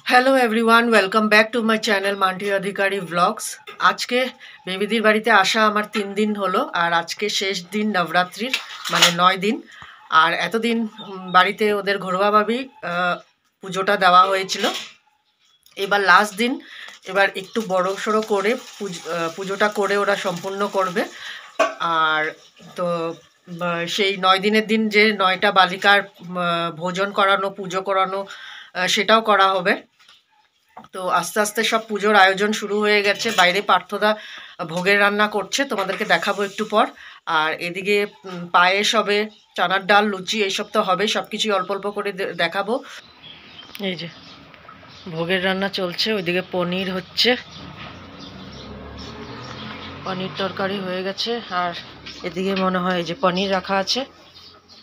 Hello everyone, welcome back to my channel Manti Adhikari blogs. আজকে বেবিদির বাড়িতে আসা আমার 3 দিন হলো, আর আজকে শেষ দিন নবরাত্রির, মানে 9 দিন। আর এতদিন বাড়িতে ওদের ঘরোয়াভাবেই পুজোটা দেওয়া হয়েছিল। এবার লাস্ট দিন, এবার একটু বড় সড়ো করে পুজোটা করে ওরা সম্পূর্ণ করবে। আর তো সেই 9 দিনের দিন যে 9টা বালিকার ভোজন করানো, পুজো করানো, সেটাও করা হবে। তো আস্তে আস্তে সব পুজোর আয়োজন শুরু হয়ে গেছে। বাইরে পার্থদা ভোগের রান্না করছে, তোমাদেরকে দেখাবো একটু পর। আর এদিকে পায়েস হবে, চানার ডাল, লুচি, এইসব তো হবে, সব কিছুই অল্প অল্প করে দেখাবো। এই যে ভোগের রান্না চলছে, ওইদিকে পনির হচ্ছে, পনির তরকারি হয়ে গেছে। আর এদিকে মনে হয় এই যে পনির রাখা আছে,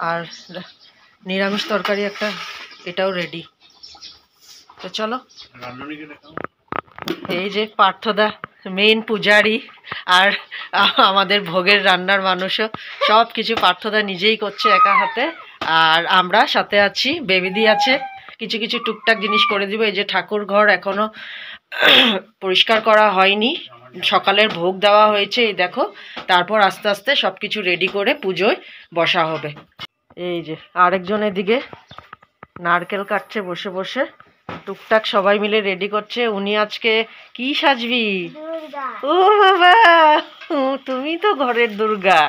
আর নিরামিষ তরকারি একটা, এটাও রেডি। তো চলো, এই যে পার্থদা মেইন পূজারি, আর আমাদের ভোগের রান্নার মানুষও, সব কিছু পার্থদা নিজেই করছে একা হাতে। আর আমরা সাথে আছি, বেবিদি আছে, কিছু কিছু টুকটাক জিনিস করে দিব। এই যে ঠাকুর ঘর এখনো পরিষ্কার করা হয়নি, সকালের ভোগ দেওয়া হয়েছে, এই দেখো। তারপর আস্তে আস্তে সব কিছু রেডি করে পুজোয় বসা হবে। এই যে আরেকজন এদিকে নারকেল কাটছে বসে বসে, টুকটাক সবাই মিলে রেডি করছে। উনি আজকে কি সাজবি? ও বাবা, তুমি তো ঘরের দুর্গা।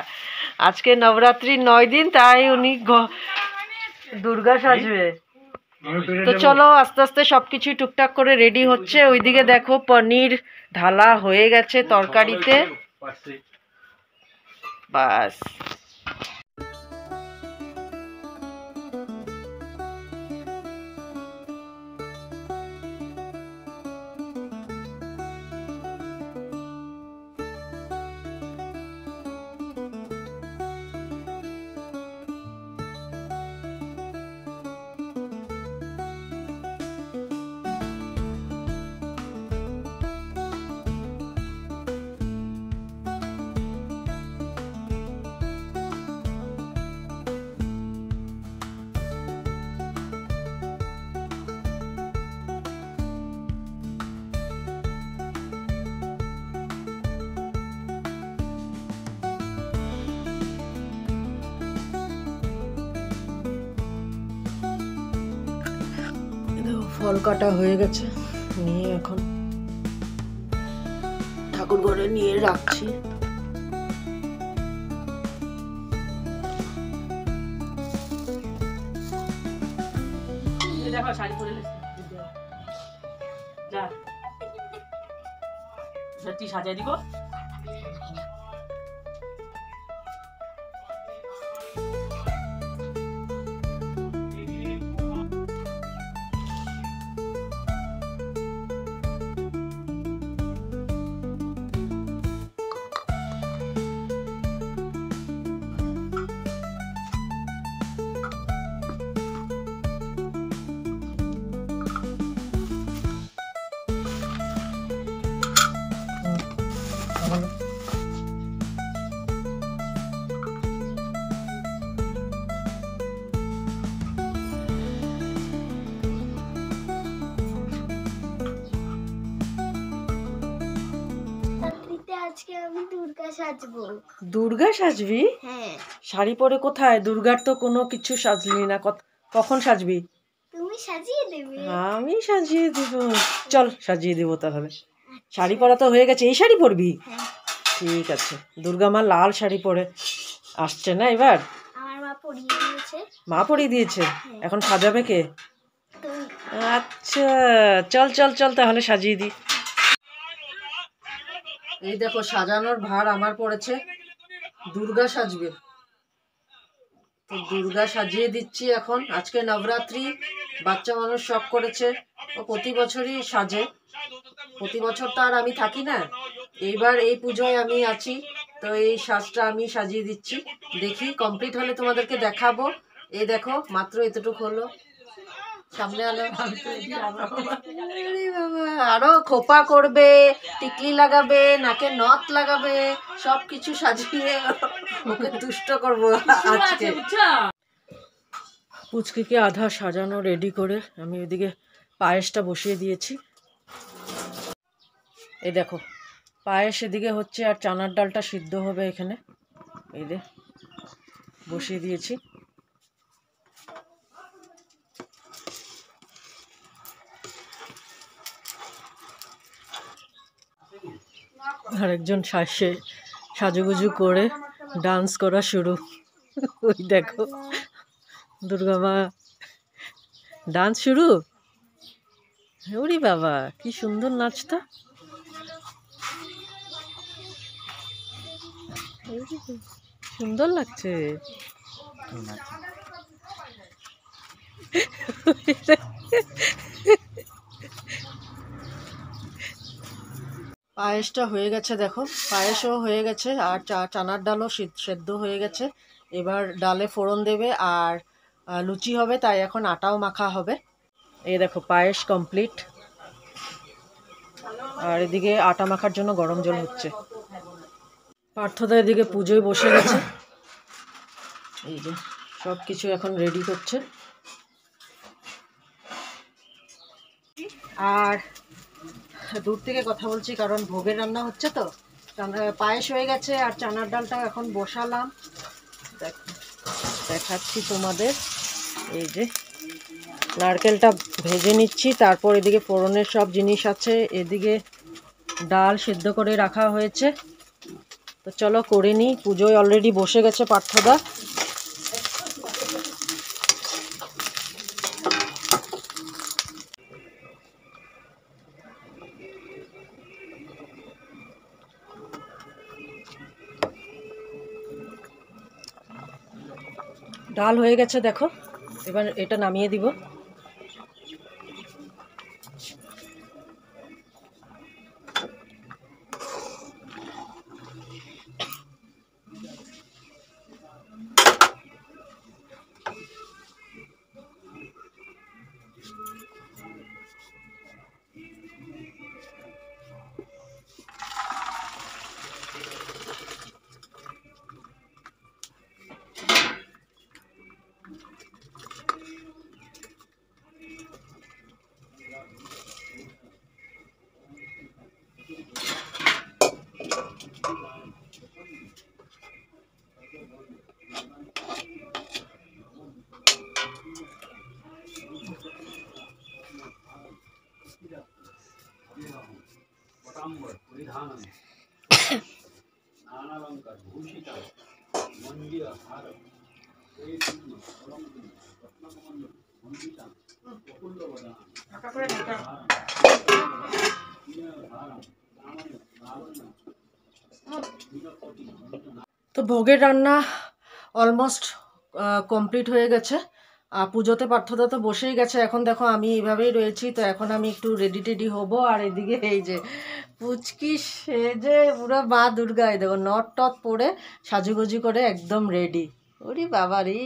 আজকে নবরাত্রির 9 দিন, তাই উনি দুর্গা সাজবে। তো চলো, আস্তে আস্তে সবকিছুই টুকটাক করে রেডি হচ্ছে। ওইদিকে দেখো পনির ঢালা হয়ে গেছে তরকারিতে, বাস। ফল কাটা হয়ে গেছে, নিয়ে এখন ঠাকুর ঘরে নিয়ে রাখছি। সাজাই দিব। আজকে আমি দুর্গা সাজবো। দুর্গা সাজবি? হ্যাঁ। শাড়ি পরে কোথায়? দুর্গার তো কোনো কিছু সাজলি না, কখন সাজবি? তুমি সাজিয়ে দেবে? আমি সাজিয়ে দিব। চল সাজিয়ে দিব তাহলে। শাড়ি পরা তো হয়ে গেছে, এই শাড়ি পরবি? হ্যাঁ। ঠিক আছে। দুর্গা মা লাল শাড়ি পরে আসছে না এবার? আমার মা পরিয়ে দিয়েছে। মা পরিয়ে দিয়েছে? এখন সাজাবে কে? তুমি। আচ্ছা, চল চল চল তাহলে সাজিয়ে দিই। এই দেখো, সাজানোর ভার আমার পড়েছে। দুর্গা সাজবে, তো দুর্গা সাজিয়ে দিচ্ছি এখন। আজকে নবরাত্রি, বাচ্চা মানুষ শখ করেছে, ও প্রতি বছরই সাজে। প্রতি বছর তো আর আমি থাকি না, এইবার এই পুজোয় আমি আছি, তো এই সাজটা আমি সাজিয়ে দিচ্ছি। দেখি কমপ্লিট হলে তোমাদেরকে দেখাবো। এই দেখো, মাত্র এতটুকু হলো। সামনে আলো। আরো খোপা করবে, টিকলি লাগাবে, নাকে নথ লাগাবে, সবকিছু সাজিয়ে ওকে দুষ্ট করবো আজকে। পুচকিকে আধা সাজানো রেডি করে আমি ওইদিকে পায়েসটা বসিয়ে দিয়েছি। এই দেখো পায়েস এদিকে হচ্ছে, আর চানার ডালটা সিদ্ধ হবে এখানে। এই যে বসিয়ে দিয়েছি। আরেকজন সাজুগুজু করে ডান্স করা শুরু। ওই দেখো দুর্গা মা ডান্স শুরু। ওরে বাবা কি সুন্দর নাচটা। সুন্দর লাগছে। পায়েসটা হয়ে গেছে দেখো, পায়েসও হয়ে গেছে, আর চানার ডালও সেদ্ধ হয়ে গেছে। এবার ডালে ফোড়ন দেবে আর লুচি হবে, তাই এখন আটাও মাখা হবে। এই দেখো পায়েস কমপ্লিট, আর এদিকে আটা মাখার জন্য গরম জল হচ্ছে। পার্থদা এদিকে পুজোয় বসে গেছে। এই যে সব কিছু এখন রেডি করছে। আর দূর থেকে কথা বলছি কারণ ভোগের রান্না হচ্ছে তো। পায়েস হয়ে গেছে আর চানার ডালটা এখন বসালাম, দেখাচ্ছি তোমাদের। এই যে নারকেলটা ভেজে নিচ্ছি, তারপর এদিকে ফোড়নের সব জিনিস আছে, এদিকে ডাল সিদ্ধ করে রাখা হয়েছে। তো চলো করে নিই। পুজোয় অলরেডি বসে গেছে পার্থদা। ডাল হয়ে গেছে দেখো, এবার এটা নামিয়ে দিব। তো ভোগের রান্না অলমোস্ট কমপ্লিট হয়ে গেছে। পুজোতে পার্থদা তো বসেই গেছে, এখন দেখো আমি এইভাবেই রয়েছি। তো এখন আমি একটু রেডি হব। আর এদিকে এই যে পুচকি সেজে পুরো মা দুর্গা, এই দেখো নট টট পরে সাজুগুজু করে একদম রেডি। ওরে বাবা রে,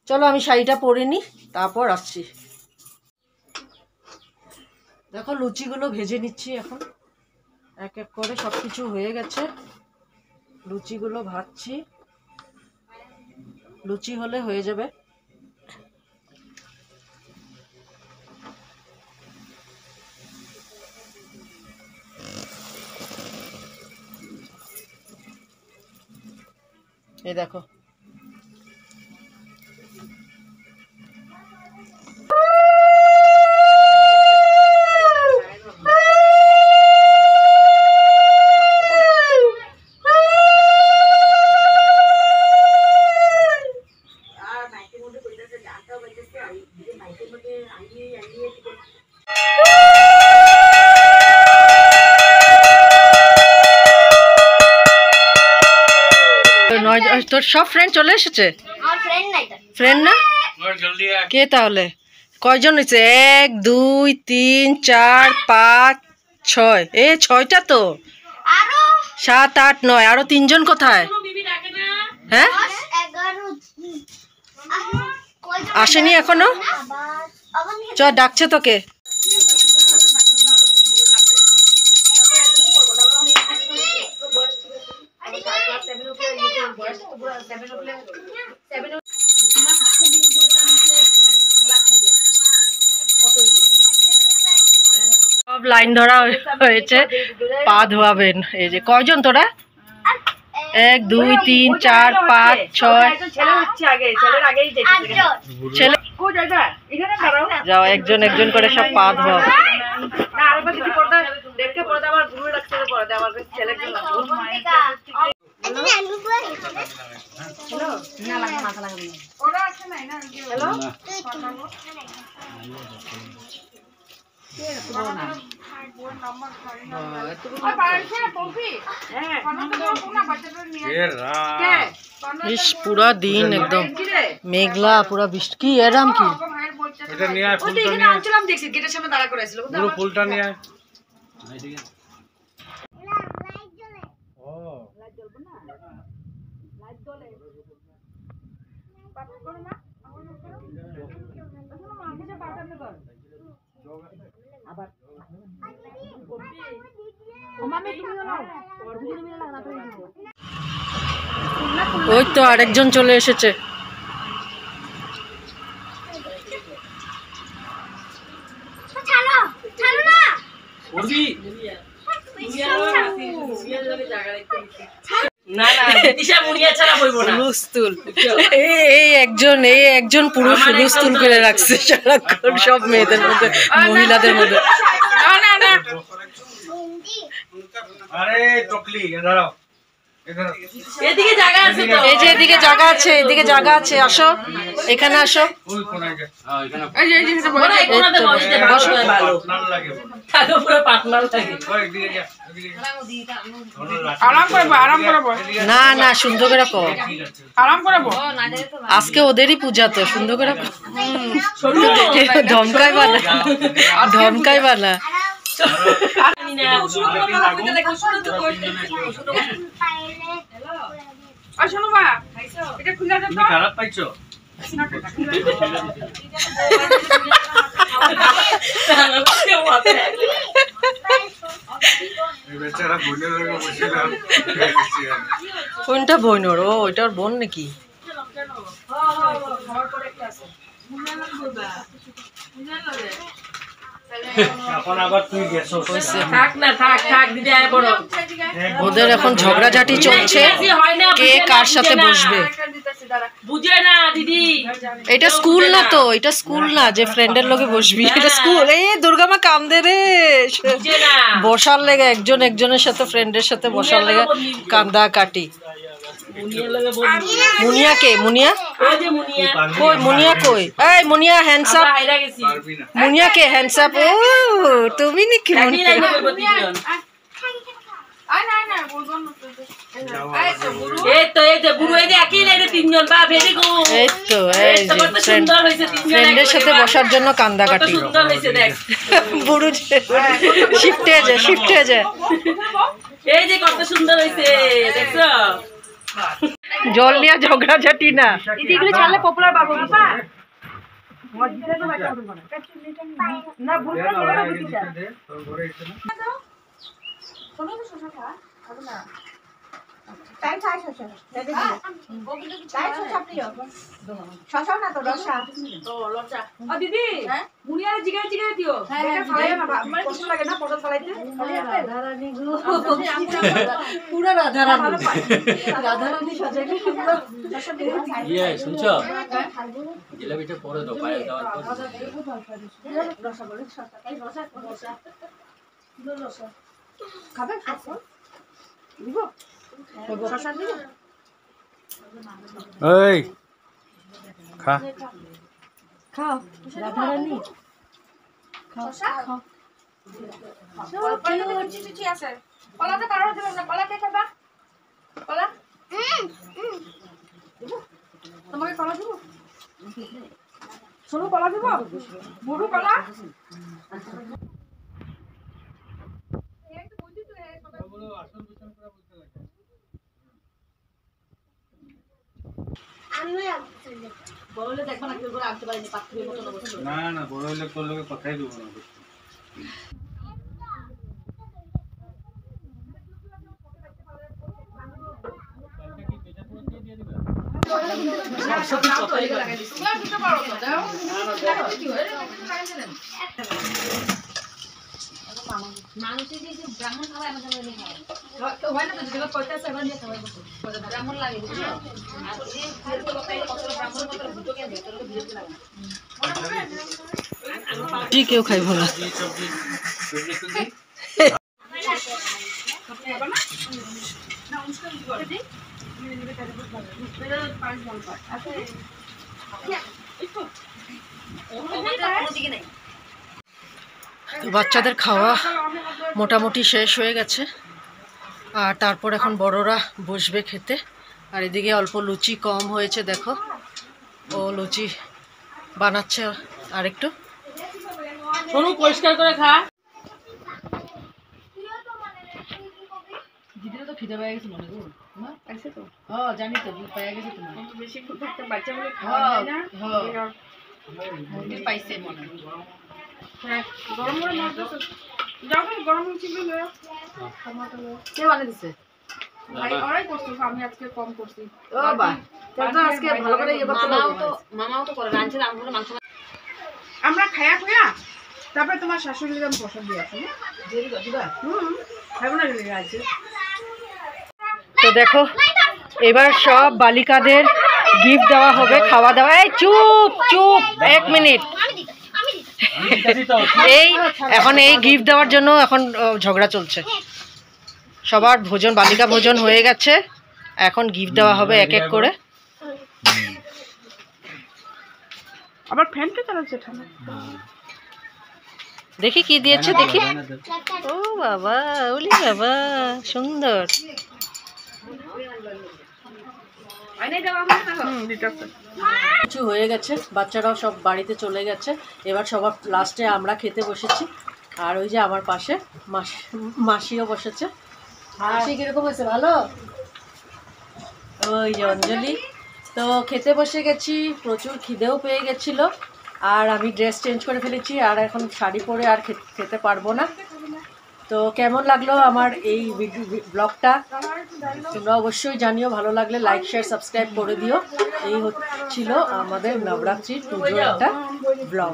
চলো আমি শাড়িটা পরে নিই, তারপর আসছি। দেখো লুচিগুলো ভেজে নিচ্ছি এখন, এক এক করে সব কিছু হয়ে গেছে। লুচিগুলো ভাজছি, লুচি হলে হয়ে যাবে। এই দেখো তোর সব ফ্রেন্ড চলে এসেছে? ফ্রেন্ড না কে তাহলে? কয়জন হয়েছে? 1 2 3 4 5 6, 6টা তো। 7 8 9, আরো 3 জন কোথায়? হ্যাঁ আসেনি এখনো? চ, ডাকছে তোকে। সব লাইন ধরা হয়েছে, পা ধোয়াবেন। এই যে কয়জন তোরা? 1 2 3 4 5 6 ছেলে। যাও, একজন একজন করে সব পা ধোয়া। ইস, পুরা দিন একদম মেঘলা, পুরা বৃষ্টি। কি এরাম কি? ফুলটা নিয়ে ওই তো আরেকজন চলে এসেছে। এই একজন পুরুষ হুলস্থুল করে রাখছে সারাক্ষণ সব মেয়েদের মধ্যে, মহিলাদের মধ্যে। এদিকে জায়গা আছে, এই যে এদিকে জায়গা আছে, এদিকে জায়গা আছে, আসো এখানে আসো। না না, সুন্দর করে কর, আজকে ওদেরই পূজা, তো সুন্দর করে ধমকাই বানা, ধমকাই বানা। খারাপ পাইছো? কোনটা বোনর? ও, ওইটা ওর বোন নাকি? ওদের এখন ঝগড়াঝাটি চলছে, কে কার সাথে বসবে। এটা স্কুল না তো, এটা স্কুল না যে ফ্রেন্ডের লগে বসবি, এটা স্কুল। এই দুর্গামা কান্দে রে, বসার লেগে একজন একজনের সাথে, ফ্রেন্ডের সাথে বসার লেগে কান্দা কাটি। মুনিয়া কে? মুনিয়া কই? মুনিয়া কই? এই মুনিয়া হ্যান্ডস আপ। মুনিয়া কে? Hands up. ও তুমি নাকি? ফ্রেন্ডের সাথে বসার জন্য কান্দাকাটি। বুড়ো শিফটে যায়, শিফটে যায়। এই যে কত সুন্দর হয়েছে, দেখছো? জল নিয়ে ঝগড়াঝাটি না, এগুলো ছাড়লে পপুলার পাবো বাবা। দিদি মুনিয়ার জিগাই জিগাই দিও, পুরা রাধারানী, রাধারানী সাজাইলে শুনছ? জিলাপিটা পরে দাও, পায়ে দেওয়ার পর খাবে। দিব শশা দিব। এই খা, খাও রাধারানী, খাও খাও। চিচি আছে, কলাটা কারো দিল না, কলা কে খাবা? কলা তোমাকে কলা দিব, শোনো কলা দিব, বুড়ো কলা। না না বড় হইলে তোর লোকে কথাই দেবো না। কেউ খাইব না। তো বাচ্চাদের খাওয়া মোটামুটি শেষ হয়ে গেছে, আর তারপর এখন বড়রা বসবে খেতে। আর এদিকে অল্প লুচি কম হয়েছে, দেখো ও লুচি বানাচ্ছে আরেকটু। পরিষ্কার করে খা। দিদিরা তো খিদে পেয়ে গেছে মনে করো, পাইছে তো? হ্যাঁ জানি তো, পেয়ে গেছে তোমার। বেশি একটা বাচ্চা বলে খাওয়া যায় না। হ্যাঁ পাইছে মনে হয়। গরম করে মাছ যাও, গরম ছিল কে বানিয়ে দিছে? ভাই ওরাই করছে, আমি আজকে কম করছি। ও বাহ, তো আজকে ভালো করে ইয়ে করতে হবে। মামাও তো করে রাঁধছে, আমরা মাংস আমরা খায়া খায়া তারপরে তোমার শাশুড়ির আমি প্রসাদ দিয়ে আসি। খাবো না গেলে আছে। তো দেখো এবার সব বালিকাদের গিফট দেওয়া হবে, খাওয়া দাওয়া। এই চুপ চুপ, 1 মিনিট। এই এখন এই গিফট দেওয়ার জন্য এখন ঝগড়া চলছে। সবার ভোজন, বালিকা ভোজন হয়ে গেছে, এখন গিফট দেওয়া হবে এক এক করে। আবার ফ্যানটা চালাচ্ছে ঠান্ডা। দেখি কি দিয়েছে, দেখি। ও বাবা, ওলি বাবা, সুন্দর। কিছু হয়ে গেছে, বাচ্চারাও সব বাড়িতে চলে গেছে। এবার সবার লাস্টে আমরা খেতে বসেছি। আর ওই যে আমার পাশে মাসিও বসেছে। মাসি কিরকম হয়েছে? ভালো। ওই যে অঞ্জলি। তো খেতে বসে গেছি, প্রচুর খিদেও পেয়ে গেছিল। আর আমি ড্রেস চেঞ্জ করে ফেলেছি, আর এখন শাড়ি পরে আর খেতে পারবো না। তো কেমন লাগলো আমার এই ব্লগটা তোমরা অবশ্যই জানিও। ভালো লাগলে লাইক শেয়ার সাবস্ক্রাইব করে দিও। এই হচ্ছিল আমাদের নবরাত্রির পুজোর একটা ব্লগ।